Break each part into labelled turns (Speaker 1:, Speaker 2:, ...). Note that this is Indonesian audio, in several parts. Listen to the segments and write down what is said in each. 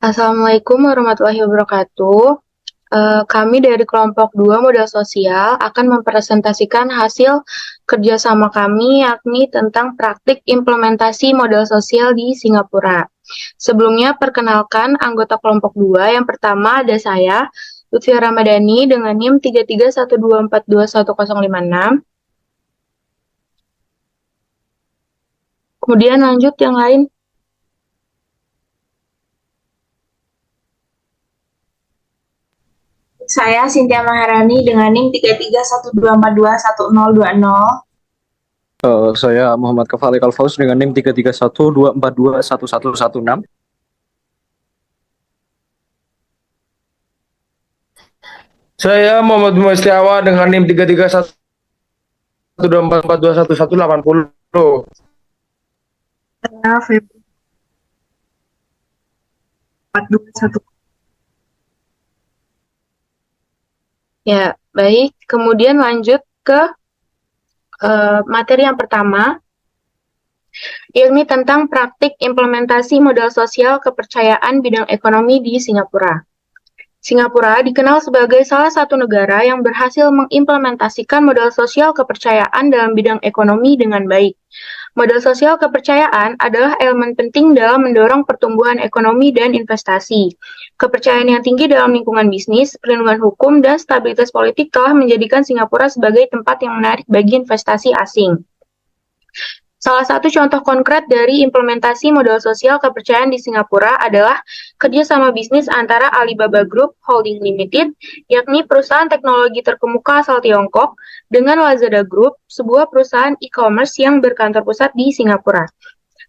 Speaker 1: Assalamualaikum warahmatullahi wabarakatuh. Kami dari kelompok 2 modal sosial akan mempresentasikan hasil kerjasama kami, yakni tentang praktik implementasi modal sosial di Singapura. Sebelumnya, perkenalkan anggota kelompok 2. Yang pertama ada saya, Lutfia Ramadhani dengan NIM 3312421056. Kemudian lanjut yang lain.
Speaker 2: Saya Cynthia Maharani dengan NIM 3312421020.
Speaker 3: Saya Muhammad Kafali Kalfaus dengan NIM 3312421116.
Speaker 4: Saya Muhammad Mustiawa dengan NIM 3312442180.
Speaker 2: Saya Febri 421.
Speaker 1: Ya, baik. Kemudian lanjut ke materi yang pertama, yakni tentang praktik implementasi modal sosial kepercayaan bidang ekonomi di Singapura. Singapura dikenal sebagai salah satu negara yang berhasil mengimplementasikan modal sosial kepercayaan dalam bidang ekonomi dengan baik. Modal sosial kepercayaan adalah elemen penting dalam mendorong pertumbuhan ekonomi dan investasi. Kepercayaan yang tinggi dalam lingkungan bisnis, perlindungan hukum, dan stabilitas politik telah menjadikan Singapura sebagai tempat yang menarik bagi investasi asing. Salah satu contoh konkret dari implementasi modal sosial kepercayaan di Singapura adalah kerjasama bisnis antara Alibaba Group Holding Limited, yakni perusahaan teknologi terkemuka asal Tiongkok, dengan Lazada Group, sebuah perusahaan e-commerce yang berkantor pusat di Singapura.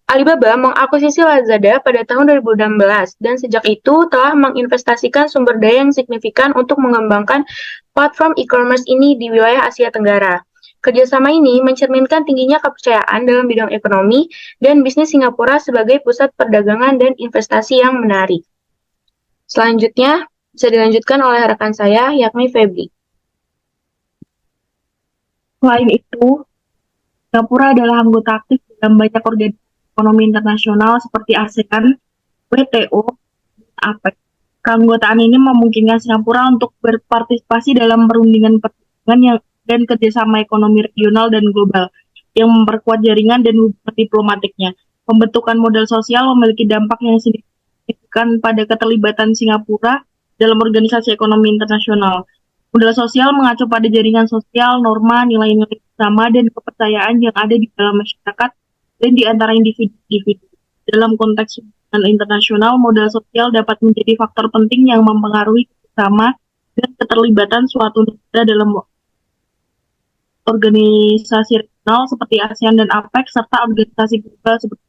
Speaker 1: Alibaba mengakuisisi Lazada pada tahun 2016 dan sejak itu telah menginvestasikan sumber daya yang signifikan untuk mengembangkan platform e-commerce ini di wilayah Asia Tenggara. Kerjasama ini mencerminkan tingginya kepercayaan dalam bidang ekonomi dan bisnis Singapura sebagai pusat perdagangan dan investasi yang menarik. Selanjutnya, bisa dilanjutkan oleh rekan saya, yakni Febri.
Speaker 2: Selain itu, Singapura adalah anggota aktif dalam banyak organisasi ekonomi internasional seperti ASEAN, WTO, dan APEC. Keanggotaan ini memungkinkan Singapura untuk berpartisipasi dalam perundingan perdagangan dan kerjasama ekonomi regional dan global yang memperkuat jaringan dan hubungan diplomatiknya. Pembentukan modal sosial memiliki dampak yang signifikan pada keterlibatan Singapura dalam organisasi ekonomi internasional. Modal sosial mengacu pada jaringan sosial, norma, nilai-nilai bersama, dan kepercayaan yang ada di dalam masyarakat dan di antara individu-individu. Dalam konteks hubungan internasional, modal sosial dapat menjadi faktor penting yang mempengaruhi kerjasama dan keterlibatan suatu negara dalam organisasi regional seperti ASEAN dan APEC, serta organisasi global seperti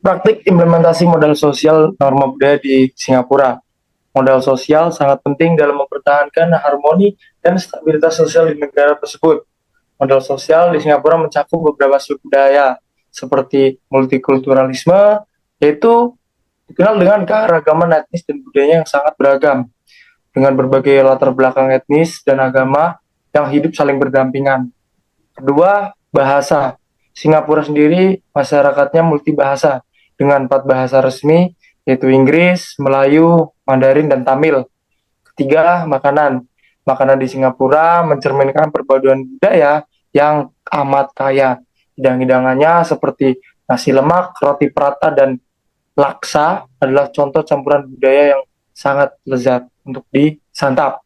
Speaker 4: Praktik implementasi modal sosial norma budaya di Singapura. Modal sosial sangat penting dalam mempertahankan harmoni dan stabilitas sosial di negara tersebut. Modal sosial di Singapura mencakup beberapa suku budaya, seperti multikulturalisme, yaitu dikenal dengan keanekaragaman etnis dan budayanya yang sangat beragam, dengan berbagai latar belakang etnis dan agama yang hidup saling berdampingan. Kedua, bahasa. Singapura sendiri masyarakatnya multibahasa dengan 4 bahasa resmi, yaitu Inggris, Melayu, Mandarin, dan Tamil. Ketiga, makanan. Makanan di Singapura mencerminkan perpaduan budaya yang amat kaya. Hidang-hidangannya seperti nasi lemak, roti prata, dan laksa adalah contoh campuran budaya yang sangat lezat untuk disantap.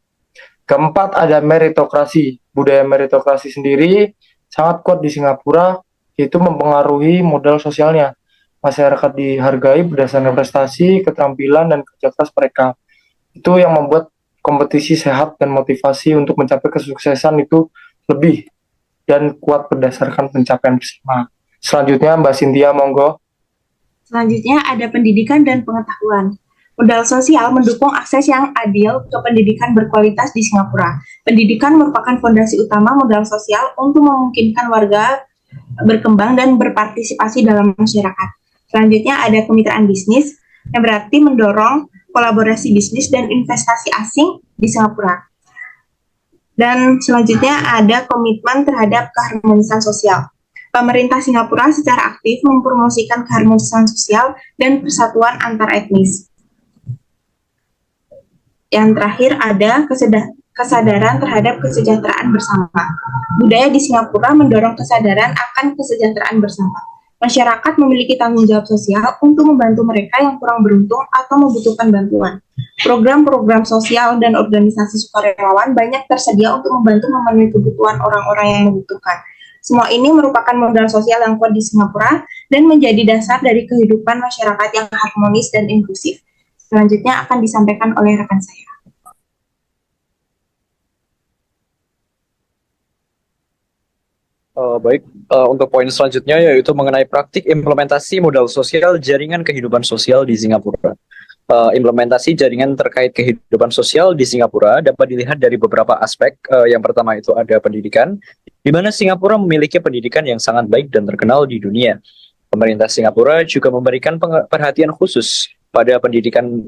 Speaker 4: Keempat, ada meritokrasi. Budaya meritokrasi sendiri sangat kuat di Singapura, yaitu mempengaruhi modal sosialnya. Masyarakat dihargai berdasarkan prestasi, keterampilan, dan kerja keras mereka. Itu yang membuat kompetisi sehat dan motivasi untuk mencapai kesuksesan itu lebih dan kuat berdasarkan pencapaian bersama. Selanjutnya, Mbak Cynthia, monggo.
Speaker 2: Selanjutnya ada pendidikan dan pengetahuan. Modal sosial mendukung akses yang adil ke pendidikan berkualitas di Singapura. Pendidikan merupakan fondasi utama modal sosial untuk memungkinkan warga berkembang dan berpartisipasi dalam masyarakat. Selanjutnya ada kemitraan bisnis, yang berarti mendorong kolaborasi bisnis dan investasi asing di Singapura. Dan selanjutnya ada komitmen terhadap keharmonisan sosial. Pemerintah Singapura secara aktif mempromosikan keharmonisan sosial dan persatuan antar etnis.
Speaker 5: Yang terakhir ada kesadaran terhadap kesejahteraan bersama. Budaya di Singapura mendorong kesadaran akan kesejahteraan bersama. Masyarakat memiliki tanggung jawab sosial untuk membantu mereka yang kurang beruntung atau membutuhkan bantuan. Program-program sosial dan organisasi sukarelawan banyak tersedia untuk membantu memenuhi kebutuhan orang-orang yang membutuhkan. Semua ini merupakan modal sosial yang kuat di Singapura dan menjadi dasar dari kehidupan masyarakat yang harmonis dan inklusif. Selanjutnya akan disampaikan oleh rekan saya.
Speaker 3: Baik, untuk poin selanjutnya yaitu mengenai praktik implementasi modal sosial jaringan kehidupan sosial di Singapura. Implementasi jaringan terkait kehidupan sosial di Singapura dapat dilihat dari beberapa aspek. Yang pertama itu ada pendidikan, di mana Singapura memiliki pendidikan yang sangat baik dan terkenal di dunia. Pemerintah Singapura juga memberikan perhatian khusus pada pendidikan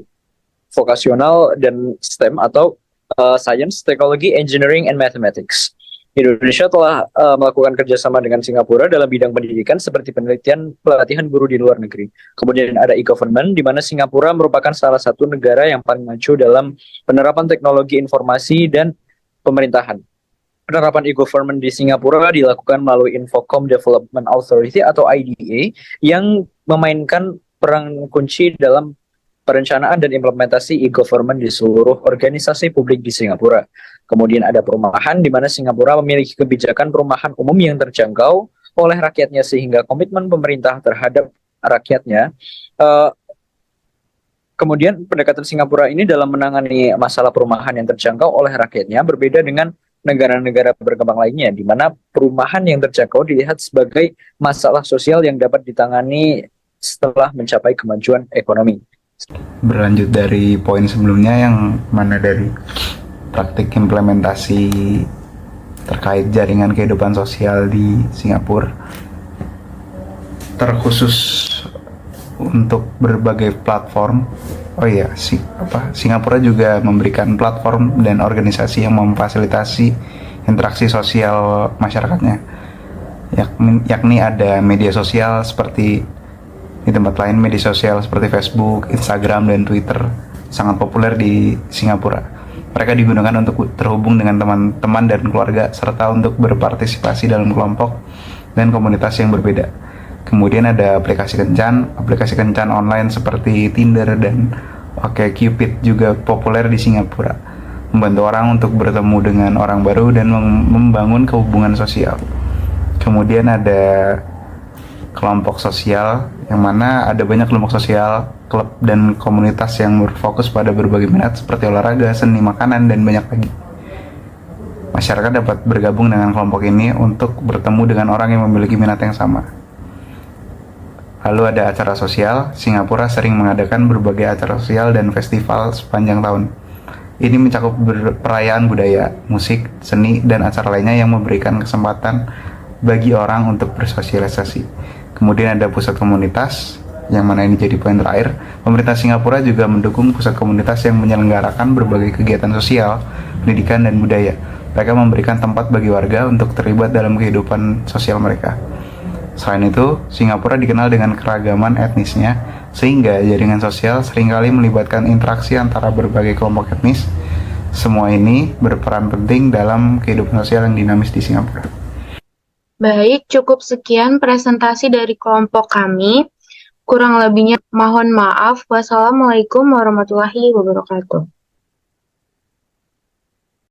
Speaker 3: vokasional dan STEM atau Science, Technology, Engineering, and Mathematics. Indonesia telah melakukan kerjasama dengan Singapura dalam bidang pendidikan seperti penelitian pelatihan guru di luar negeri. Kemudian ada e-government, di mana Singapura merupakan salah satu negara yang paling maju dalam penerapan teknologi informasi dan pemerintahan. Penerapan e-government di Singapura dilakukan melalui Infocom Development Authority atau IDA yang memainkan peran kunci dalam perencanaan dan implementasi e-government di seluruh organisasi publik di Singapura. Kemudian ada perumahan, di mana Singapura memiliki kebijakan perumahan umum yang terjangkau oleh rakyatnya sehingga komitmen pemerintah terhadap rakyatnya. Kemudian pendekatan Singapura ini dalam menangani masalah perumahan yang terjangkau oleh rakyatnya berbeda dengan negara-negara berkembang lainnya, di mana perumahan yang terjangkau dilihat sebagai masalah sosial yang dapat ditangani setelah mencapai kemajuan ekonomi.
Speaker 6: Berlanjut dari poin sebelumnya yang mana dari praktik implementasi terkait jaringan kehidupan sosial di Singapura, terkhusus untuk berbagai platform. Singapura juga memberikan platform dan organisasi yang memfasilitasi interaksi sosial masyarakatnya, yakni ada media sosial seperti di tempat lain, media sosial seperti Facebook, Instagram, dan Twitter sangat populer di Singapura. Mereka digunakan untuk terhubung dengan teman-teman dan keluarga, serta untuk berpartisipasi dalam kelompok dan komunitas yang berbeda. Kemudian ada aplikasi kencan online seperti Tinder dan OkCupid juga populer di Singapura, membantu orang untuk bertemu dengan orang baru dan membangun hubungan sosial. Kemudian ada kelompok sosial, yang mana ada banyak kelompok sosial, klub, dan komunitas yang berfokus pada berbagai minat seperti olahraga, seni, makanan, dan banyak lagi. Masyarakat dapat bergabung dengan kelompok ini untuk bertemu dengan orang yang memiliki minat yang sama. Lalu ada acara sosial. Singapura sering mengadakan berbagai acara sosial dan festival sepanjang tahun. Ini mencakup perayaan budaya, musik, seni, dan acara lainnya yang memberikan kesempatan bagi orang untuk bersosialisasi. Kemudian ada pusat komunitas, yang mana ini jadi poin terakhir. Pemerintah Singapura juga mendukung pusat komunitas yang menyelenggarakan berbagai kegiatan sosial, pendidikan, dan budaya. Mereka memberikan tempat bagi warga untuk terlibat dalam kehidupan sosial mereka. Selain itu, Singapura dikenal dengan keragaman etnisnya, sehingga jaringan sosial seringkali melibatkan interaksi antara berbagai kelompok etnis. Semua ini berperan penting dalam kehidupan sosial yang dinamis di Singapura.
Speaker 1: Baik, cukup sekian presentasi dari kelompok kami. Kurang lebihnya mohon maaf. Wassalamualaikum warahmatullahi wabarakatuh.